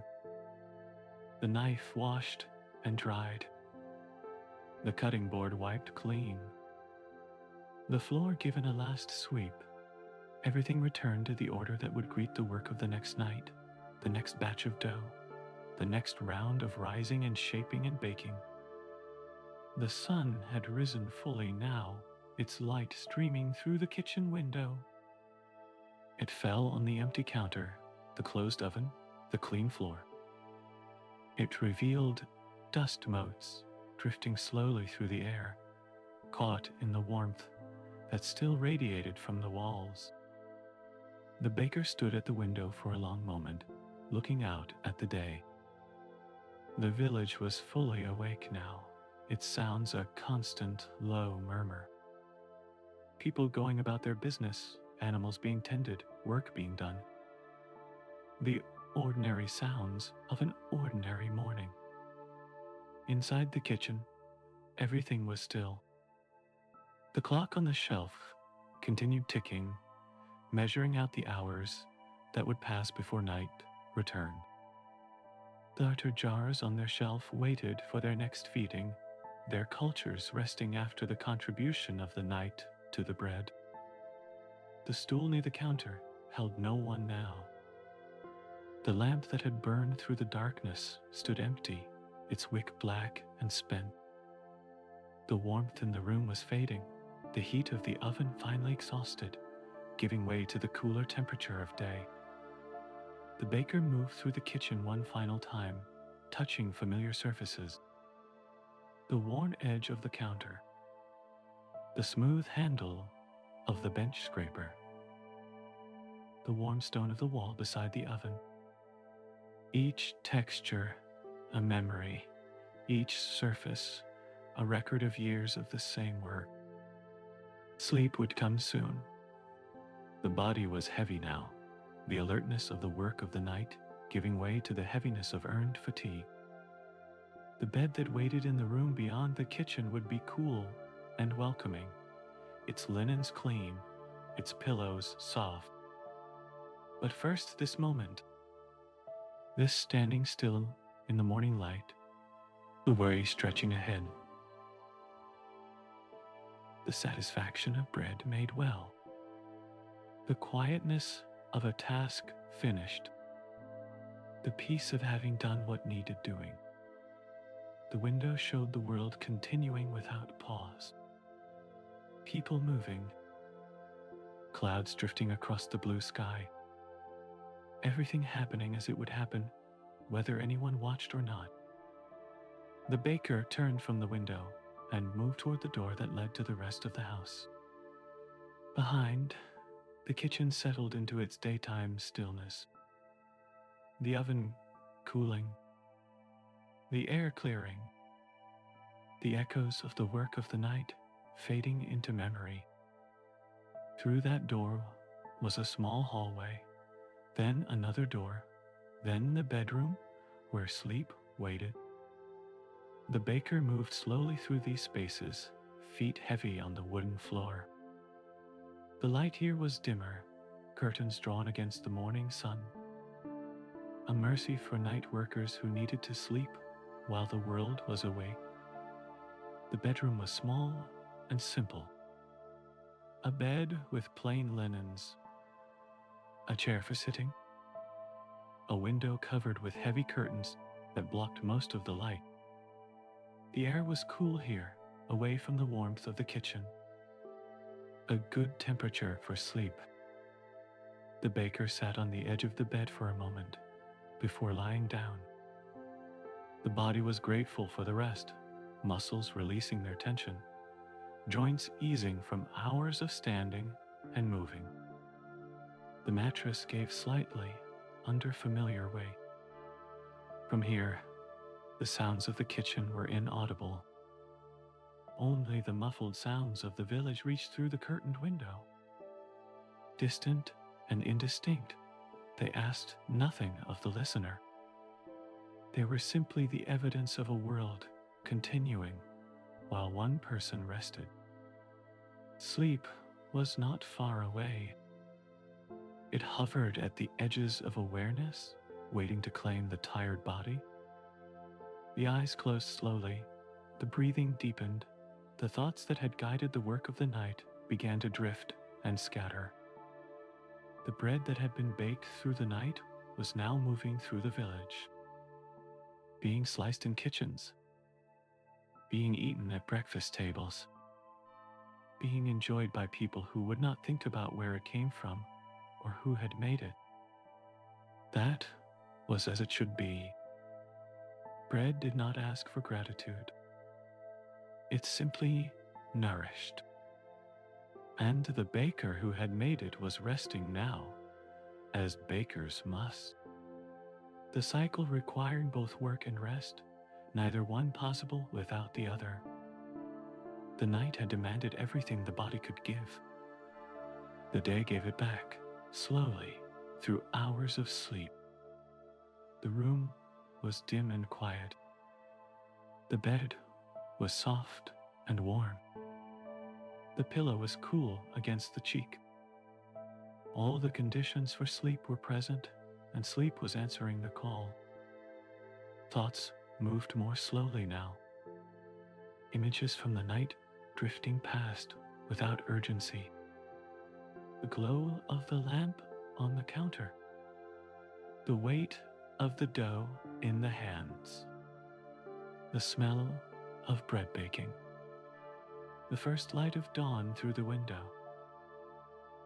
The knife washed and dried. The cutting board wiped clean. The floor given a last sweep. Everything returned to the order that would greet the work of the next night, the next batch of dough. the next round of rising and shaping and baking. The sun had risen fully now, its light streaming through the kitchen window. It fell on the empty counter, the closed oven, the clean floor. It revealed dust motes drifting slowly through the air, caught in the warmth that still radiated from the walls. The baker stood at the window for a long moment, looking out at the day. The village was fully awake now, its sounds a constant, low murmur. People going about their business, animals being tended, work being done. The ordinary sounds of an ordinary morning. Inside the kitchen, everything was still. The clock on the shelf continued ticking, measuring out the hours that would pass before night returned. The outer jars on their shelf waited for their next feeding, their cultures resting after the contribution of the night to the bread. The stool near the counter held no one now. The lamp that had burned through the darkness stood empty, its wick black and spent. The warmth in the room was fading, the heat of the oven finally exhausted, giving way to the cooler temperature of day. The baker moved through the kitchen one final time, touching familiar surfaces. The worn edge of the counter, the smooth handle of the bench scraper, the warm stone of the wall beside the oven. Each texture, a memory, each surface, a record of years of the same work. Sleep would come soon. The body was heavy now, the alertness of the work of the night giving way to the heaviness of earned fatigue. The bed that waited in the room beyond the kitchen would be cool and welcoming, its linens clean, its pillows soft. But first this moment, this standing still in the morning light, the worry stretching ahead, the satisfaction of bread made well, the quietness of a task finished, the peace of having done what needed doing. The window showed the world continuing without pause. People moving, clouds drifting across the blue sky. Everything happening as it would happen, whether anyone watched or not. The baker turned from the window and moved toward the door that led to the rest of the house. Behind, the kitchen settled into its daytime stillness. The oven cooling, the air clearing, the echoes of the work of the night fading into memory. Through that door was a small hallway, then another door, then the bedroom where sleep waited. The baker moved slowly through these spaces, feet heavy on the wooden floor. The light here was dimmer, curtains drawn against the morning sun. A mercy for night workers who needed to sleep while the world was awake. The bedroom was small and simple. A bed with plain linens, a chair for sitting, a window covered with heavy curtains that blocked most of the light. The air was cool here, away from the warmth of the kitchen. A good temperature for sleep. The baker sat on the edge of the bed for a moment before lying down. The body was grateful for the rest, muscles releasing their tension, joints easing from hours of standing and moving. The mattress gave slightly under familiar weight. From here, the sounds of the kitchen were inaudible. Only the muffled sounds of the village reached through the curtained window. Distant and indistinct, they asked nothing of the listener. They were simply the evidence of a world continuing while one person rested. Sleep was not far away. It hovered at the edges of awareness, waiting to claim the tired body. The eyes closed slowly, the breathing deepened, the thoughts that had guided the work of the night began to drift and scatter. The bread that had been baked through the night was now moving through the village. being sliced in kitchens, being eaten at breakfast tables, being enjoyed by people who would not think about where it came from or who had made it. That was as it should be. Bread did not ask for gratitude. It simply nourished. And the baker who had made it was resting now, as bakers must. The cycle requiring both work and rest, neither one possible without the other. The night had demanded everything the body could give. The day gave it back, slowly, through hours of sleep. The room was dim and quiet. The bed was soft and warm. The pillow was cool against the cheek. All the conditions for sleep were present, and sleep was answering the call. Thoughts moved more slowly now. Images from the night drifting past without urgency. The glow of the lamp on the counter. The weight of the dough in the hands. The smell of bread baking. The first light of dawn through the window.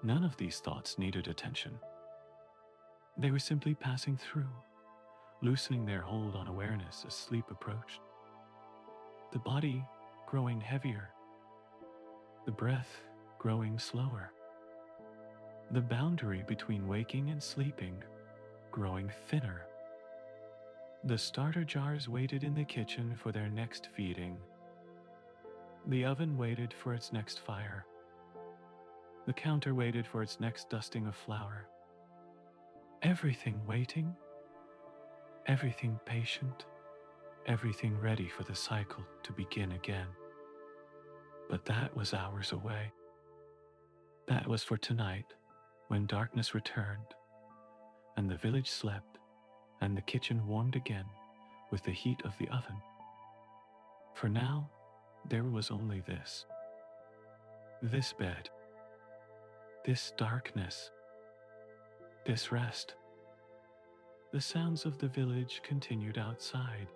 None of these thoughts needed attention. They were simply passing through, loosening their hold on awareness as sleep approached. The body growing heavier. The breath growing slower. The boundary between waking and sleeping growing thinner. The starter jars waited in the kitchen for their next feeding. The oven waited for its next fire. The counter waited for its next dusting of flour. Everything waiting, everything patient, everything ready for the cycle to begin again. But that was hours away. That was for tonight, when darkness returned, and the village slept, and the kitchen warmed again with the heat of the oven. For now, there was only this bed, this darkness, this rest. The sounds of the village continued outside.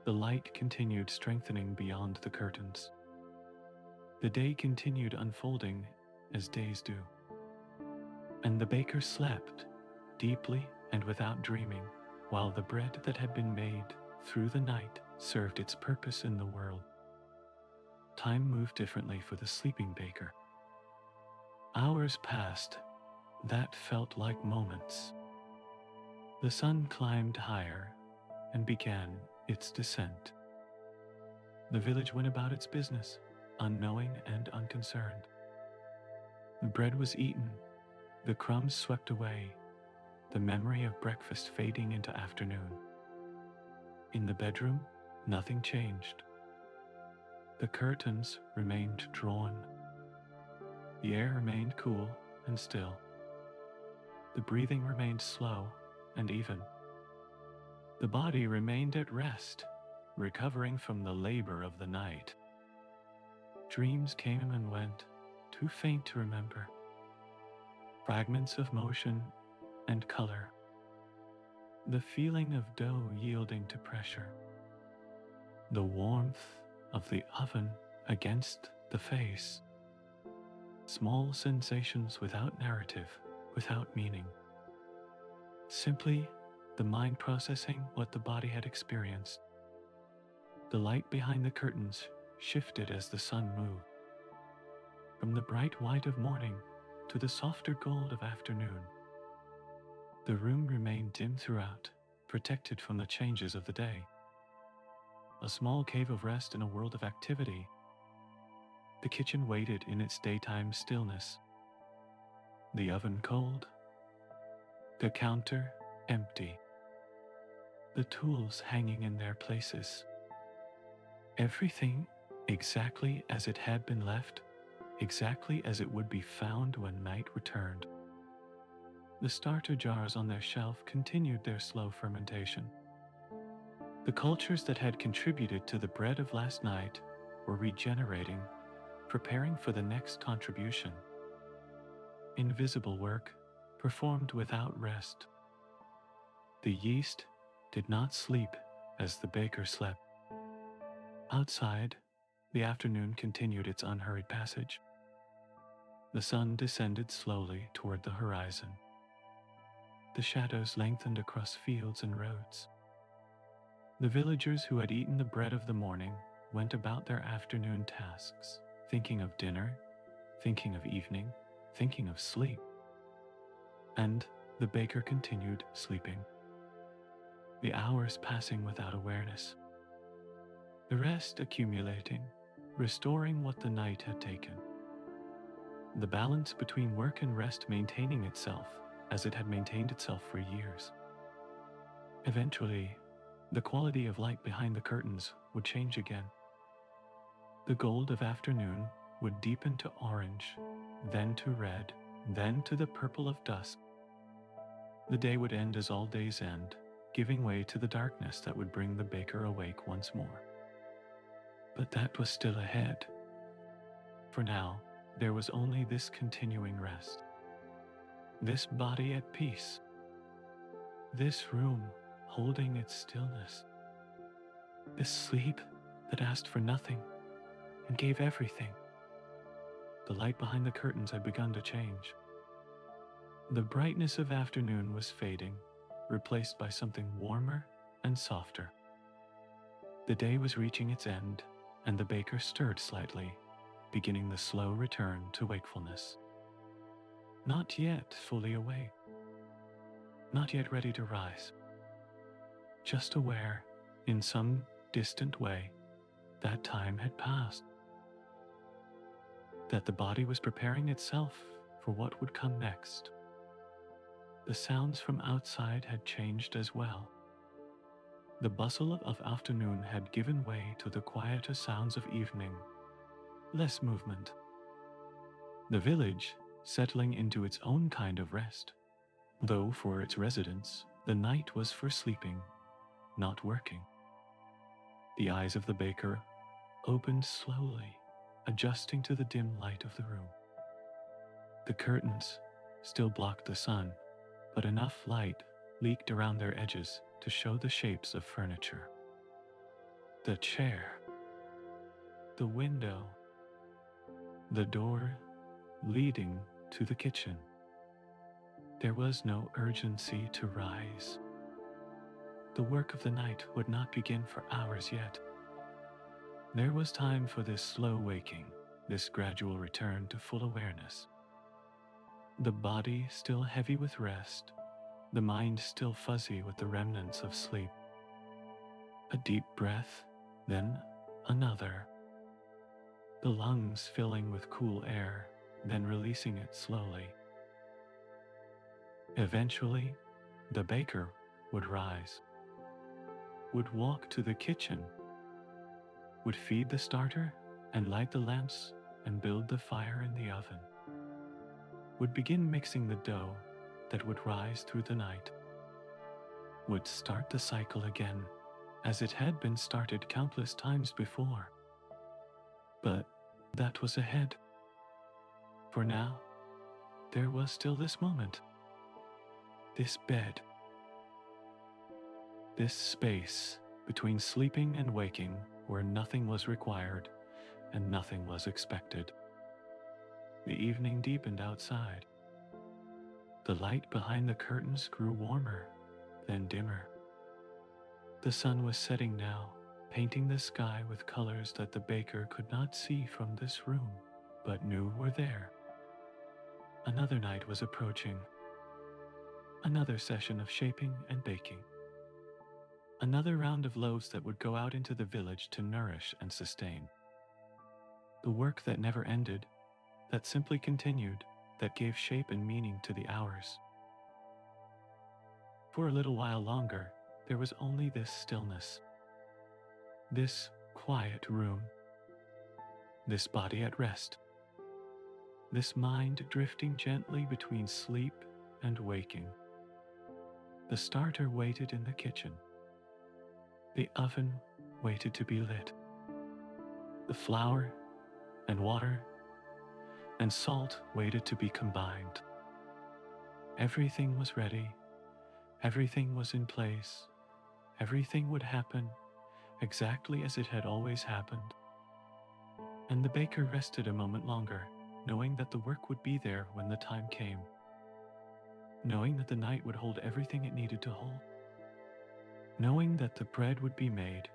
The light continued strengthening beyond the curtains. The day continued unfolding as days do. And the baker slept, deeply and without dreaming, while the bread that had been made through the night served its purpose in the world. Time moved differently for the sleeping baker. Hours passed that felt like moments. The sun climbed higher and began its descent. The village went about its business, unknowing and unconcerned. The bread was eaten, the crumbs swept away, the memory of breakfast fading into afternoon. In the bedroom, nothing changed. The curtains remained drawn. The air remained cool and still. The breathing remained slow and even. The body remained at rest, recovering from the labor of the night. Dreams came and went, too faint to remember. Fragments of motion and color. The feeling of dough yielding to pressure. The warmth of the oven against the face. Small sensations without narrative, without meaning. Simply the mind processing what the body had experienced. The light behind the curtains shifted as the sun moved. From the bright white of morning to the softer gold of afternoon. The room remained dim throughout, protected from the changes of the day. A small cave of rest in a world of activity. The kitchen waited in its daytime stillness. The oven cold. The counter empty. The tools hanging in their places. Everything exactly as it had been left, exactly as it would be found when night returned. The starter jars on their shelf continued their slow fermentation. The cultures that had contributed to the bread of last night were regenerating, preparing for the next contribution. Invisible work performed without rest. The yeast did not sleep as the baker slept. Outside, the afternoon continued its unhurried passage. The sun descended slowly toward the horizon. The shadows lengthened across fields and roads. The villagers who had eaten the bread of the morning went about their afternoon tasks, thinking of dinner, thinking of evening, thinking of sleep. And the baker continued sleeping, the hours passing without awareness, the rest accumulating, restoring what the night had taken. The balance between work and rest maintaining itself as it had maintained itself for years. Eventually, the quality of light behind the curtains would change again. The gold of afternoon would deepen to orange, then to red, then to the purple of dusk. The day would end as all days end, giving way to the darkness that would bring the baker awake once more. But that was still ahead. For now, there was only this continuing rest. This body at peace. This room holding its stillness. This sleep that asked for nothing and gave everything. The light behind the curtains had begun to change. The brightness of afternoon was fading, replaced by something warmer and softer. The day was reaching its end, and the baker stirred slightly, beginning the slow return to wakefulness. Not yet fully awake, not yet ready to rise, just aware, in some distant way, that time had passed, that the body was preparing itself for what would come next. The sounds from outside had changed as well. The bustle of afternoon had given way to the quieter sounds of evening, less movement. The village settling into its own kind of rest, though for its residents, the night was for sleeping, not working. The eyes of the baker opened slowly, adjusting to the dim light of the room. The curtains still blocked the sun, but enough light leaked around their edges to show the shapes of furniture. The chair, the window, the door leading to the kitchen. There was no urgency to rise. The work of the night would not begin for hours yet. There was time for this slow waking, this gradual return to full awareness. The body still heavy with rest, the mind still fuzzy with the remnants of sleep. A deep breath, then another. The lungs filling with cool air, then releasing it slowly. Eventually, the baker would rise, would walk to the kitchen, would feed the starter and light the lamps and build the fire in the oven, would begin mixing the dough that would rise through the night, would start the cycle again as it had been started countless times before. But that was ahead. For now, there was still this moment, this bed, this space between sleeping and waking where nothing was required and nothing was expected. The evening deepened outside. The light behind the curtains grew warmer, then dimmer. The sun was setting now, painting the sky with colors that the baker could not see from this room, but knew were there. Another night was approaching. Another session of shaping and baking. Another round of loaves that would go out into the village to nourish and sustain. The work that never ended, that simply continued, that gave shape and meaning to the hours. For a little while longer, there was only this stillness, this quiet room, this body at rest, this mind drifting gently between sleep and waking. The starter waited in the kitchen. The oven waited to be lit. The flour and water and salt waited to be combined. Everything was ready. Everything was in place. Everything would happen exactly as it had always happened. And the baker rested a moment longer, knowing that the work would be there when the time came, knowing that the night would hold everything it needed to hold, knowing that the bread would be made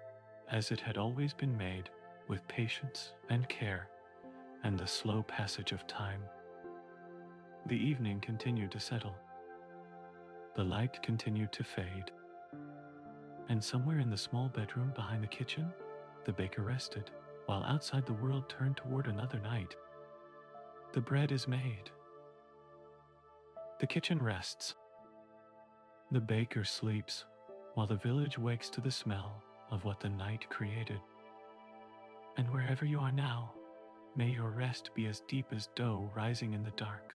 as it had always been made, with patience and care and the slow passage of time. The evening continued to settle. The light continued to fade. And somewhere in the small bedroom behind the kitchen, the baker rested, while outside the world turned toward another night. The bread is made. The kitchen rests. The baker sleeps, while the village wakes to the smell of what the night created. And wherever you are now, may your rest be as deep as dough rising in the dark.